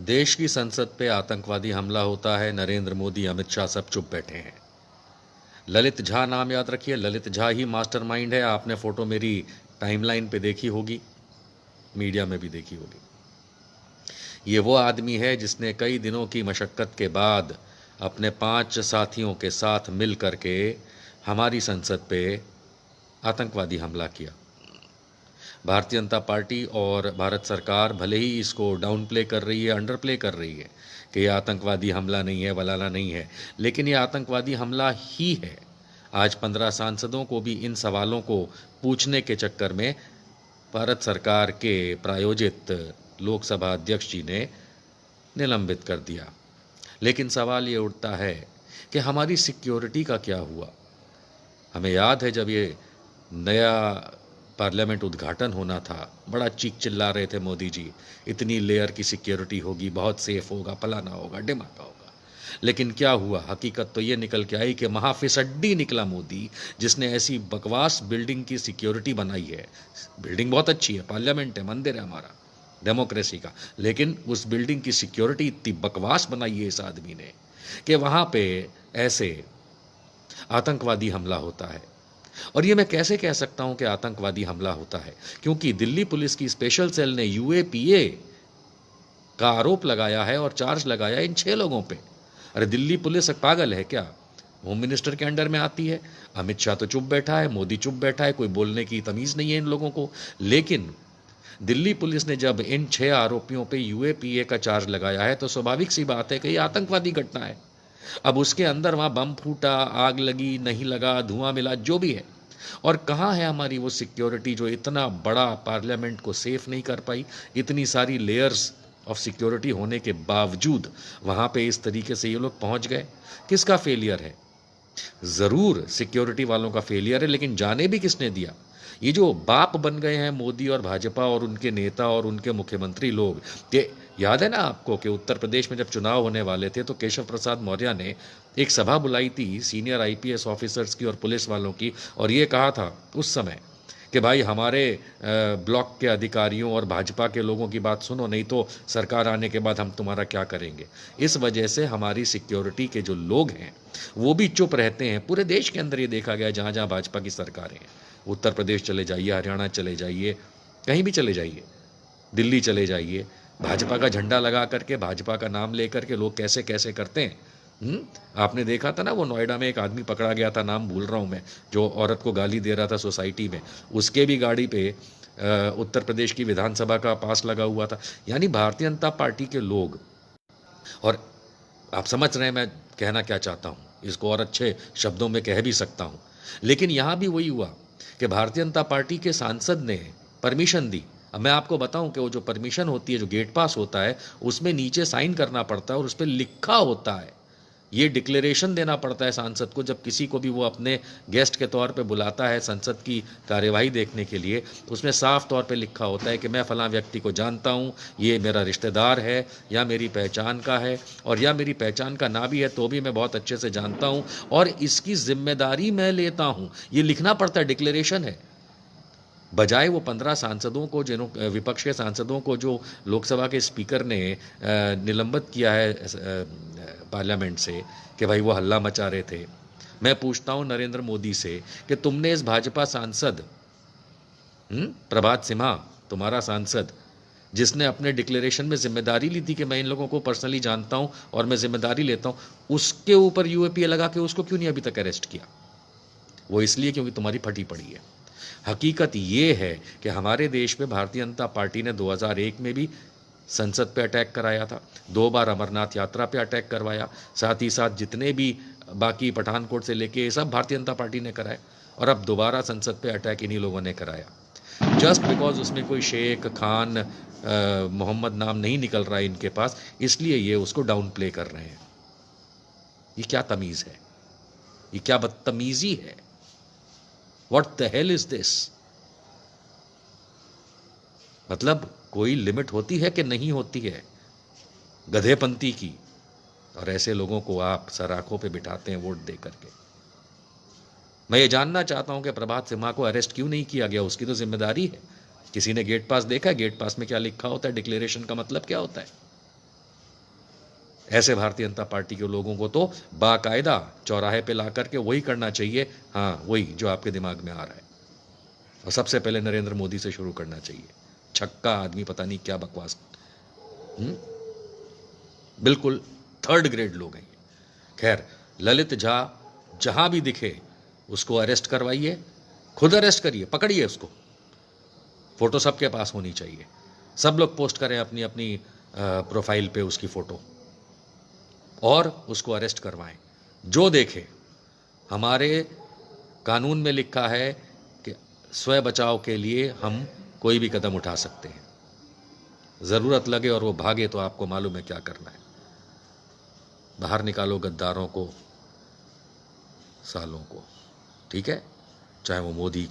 देश की संसद पे आतंकवादी हमला होता है, नरेंद्र मोदी, अमित शाह सब चुप बैठे हैं। ललित झा नाम याद रखिए, ललित झा ही मास्टरमाइंड है। आपने फोटो मेरी टाइमलाइन पे देखी होगी, मीडिया में भी देखी होगी। ये वो आदमी है जिसने कई दिनों की मशक्कत के बाद अपने 5 साथियों के साथ मिल करके हमारी संसद पे आतंकवादी हमला किया। भारतीय जनता पार्टी और भारत सरकार भले ही इसको डाउन प्ले कर रही है, अंडर प्ले कर रही है कि यह आतंकवादी हमला नहीं है, वलाला नहीं है, लेकिन यह आतंकवादी हमला ही है। आज 15 सांसदों को भी इन सवालों को पूछने के चक्कर में भारत सरकार के प्रायोजित लोकसभा अध्यक्ष जी ने निलंबित कर दिया। लेकिन सवाल ये उठता है कि हमारी सिक्योरिटी का क्या हुआ। हमें याद है जब ये नया पार्लियामेंट उद्घाटन होना था, बड़ा चीख चिल्ला रहे थे मोदी जी, इतनी लेयर की सिक्योरिटी होगी, बहुत सेफ होगा, फलाना होगा, डिमाका होगा। लेकिन क्या हुआ, हकीकत तो ये निकल के आई कि महाफिसड्डी निकला मोदी, जिसने ऐसी बकवास बिल्डिंग की सिक्योरिटी बनाई है। बिल्डिंग बहुत अच्छी है, पार्लियामेंट है, मंदिर है हमारा डेमोक्रेसी का, लेकिन उस बिल्डिंग की सिक्योरिटी इतनी बकवास बनाई है इस आदमी ने कि वहाँ पे ऐसे आतंकवादी हमला होता है। और ये मैं कैसे कह सकता हूं कि आतंकवादी हमला होता है, क्योंकि दिल्ली पुलिस की स्पेशल सेल ने यूएपीए का आरोप लगाया है और चार्ज लगाया इन 6 लोगों पे। अरे दिल्ली पुलिस पागल है क्या? होम मिनिस्टर के अंडर में आती है। अमित शाह तो चुप बैठा है, मोदी चुप बैठा है, कोई बोलने की तमीज नहीं है इन लोगों को। लेकिन दिल्ली पुलिस ने जब इन 6 आरोपियों पे यूएपीए का चार्ज लगाया है तो स्वाभाविक सी बात है कि यह आतंकवादी घटना है। अब उसके अंदर वहां बम फूटा, आग लगी, नहीं लगा, धुआं मिला, जो भी है, और कहाँ है हमारी वो सिक्योरिटी जो इतना बड़ा पार्लियामेंट को सेफ नहीं कर पाई। इतनी सारी लेयर्स ऑफ सिक्योरिटी होने के बावजूद वहां पे इस तरीके से ये लोग पहुंच गए। किसका फेलियर है? जरूर सिक्योरिटी वालों का फेलियर है, लेकिन जाने भी किसने दिया? ये जो बाप बन गए हैं मोदी और भाजपा और उनके नेता और उनके मुख्यमंत्री लोग। ये याद है ना आपको कि उत्तर प्रदेश में जब चुनाव होने वाले थे तो केशव प्रसाद मौर्य ने एक सभा बुलाई थी सीनियर आईपीएस ऑफिसर्स की और पुलिस वालों की, और ये कहा था उस समय कि भाई हमारे ब्लॉक के अधिकारियों और भाजपा के लोगों की बात सुनो, नहीं तो सरकार आने के बाद हम तुम्हारा क्या करेंगे। इस वजह से हमारी सिक्योरिटी के जो लोग हैं वो भी चुप रहते हैं। पूरे देश के अंदर ये देखा गया, जहाँ जहाँ भाजपा की सरकारें हैं, उत्तर प्रदेश चले जाइए, हरियाणा चले जाइए, कहीं भी चले जाइए, दिल्ली चले जाइए, भाजपा का झंडा लगा करके, भाजपा का नाम लेकर के लोग कैसे कैसे करते हैं। आपने देखा था ना, वो नोएडा में एक आदमी पकड़ा गया था, नाम भूल रहा हूं मैं, जो औरत को गाली दे रहा था सोसाइटी में, उसके भी गाड़ी पे उत्तर प्रदेश की विधानसभा का पास लगा हुआ था। यानी भारतीय जनता पार्टी के लोग, और आप समझ रहे हैं मैं कहना क्या चाहता हूं, इसको और अच्छे शब्दों में कह भी सकता हूं। लेकिन यहां भी वही हुआ कि भारतीय जनता पार्टी के सांसद ने परमिशन दी। अब मैं आपको बताऊं कि वो जो परमिशन होती है, जो गेट पास होता है, उसमें नीचे साइन करना पड़ता है और उस पर लिखा होता है, ये डिक्लेरेशन देना पड़ता है सांसद को जब किसी को भी वो अपने गेस्ट के तौर पे बुलाता है संसद की कार्यवाही देखने के लिए। उसमें साफ तौर पे लिखा होता है कि मैं फलां व्यक्ति को जानता हूँ, ये मेरा रिश्तेदार है या मेरी पहचान का है, और या मेरी पहचान का ना भी है तो भी मैं बहुत अच्छे से जानता हूँ और इसकी जिम्मेदारी मैं लेता हूँ। ये लिखना पड़ता है, डिक्लेरेशन है। बजाय वो 15 सांसदों को, जिन्होंने विपक्ष के सांसदों को जो लोकसभा के स्पीकर ने निलंबित किया है पार्लियामेंट से कि भाई वो हल्ला मचा रहे थे। मैं पूछता हूं नरेंद्र मोदी से कि तुमने इस भाजपा सांसद प्रभात सिम्हा, तुम्हारा सांसद, जिसने अपने डिक्लेरेशन में जिम्मेदारी ली थी कि मैं इन लोगों को पर्सनली जानता हूं और मैं जिम्मेदारी लेता हूं, उसके ऊपर यूएपीए लगा के उसको क्यों नहीं अभी तक अरेस्ट किया? वो इसलिए क्योंकि तुम्हारी फटी पड़ी है। हकीकत ये है कि हमारे देश में भारतीय जनता पार्टी ने 2001 में भी संसद पे अटैक कराया था, 2 बार अमरनाथ यात्रा पे अटैक करवाया, साथ ही साथ जितने भी बाकी पठानकोट से लेके सब भारतीय जनता पार्टी ने कराए, और अब दोबारा संसद पे अटैक इन्हीं लोगों ने कराया। जस्ट बिकॉज उसमें कोई शेख खान मोहम्मद नाम नहीं निकल रहा है इनके पास, इसलिए ये उसको डाउन प्ले कर रहे हैं। ये क्या तमीज़ है? ये क्या बदतमीजी है? What the hell is this? मतलब कोई लिमिट होती है कि नहीं होती है गधेपंती की? और ऐसे लोगों को आप सराखों पे बिठाते हैं वोट दे करके। मैं ये जानना चाहता हूं कि प्रभात सिम्हा को अरेस्ट क्यों नहीं किया गया? उसकी तो जिम्मेदारी है। किसी ने गेट पास देखा है? गेट पास में क्या लिखा होता है? डिक्लेरेशन का मतलब क्या होता है? ऐसे भारतीय जनता पार्टी के लोगों को तो बाकायदा चौराहे पे ला करके वही करना चाहिए, हाँ वही जो आपके दिमाग में आ रहा है, और सबसे पहले नरेंद्र मोदी से शुरू करना चाहिए। छक्का आदमी, पता नहीं क्या बकवास, बिल्कुल थर्ड ग्रेड लोग हैं। खैर, ललित झा जहां भी दिखे उसको अरेस्ट करवाइए, खुद अरेस्ट करिए, पकड़िए उसको, फोटो सबके पास होनी चाहिए, सब लोग पोस्ट करें अपनी अपनी प्रोफाइल पे उसकी फोटो, और उसको अरेस्ट करवाएं। जो देखे, हमारे कानून में लिखा है कि स्व बचाव के लिए हम कोई भी कदम उठा सकते हैं, जरूरत लगे और वो भागे तो आपको मालूम है क्या करना है, बाहर निकालो गद्दारों को, सालों को, ठीक है, चाहे वो मोदी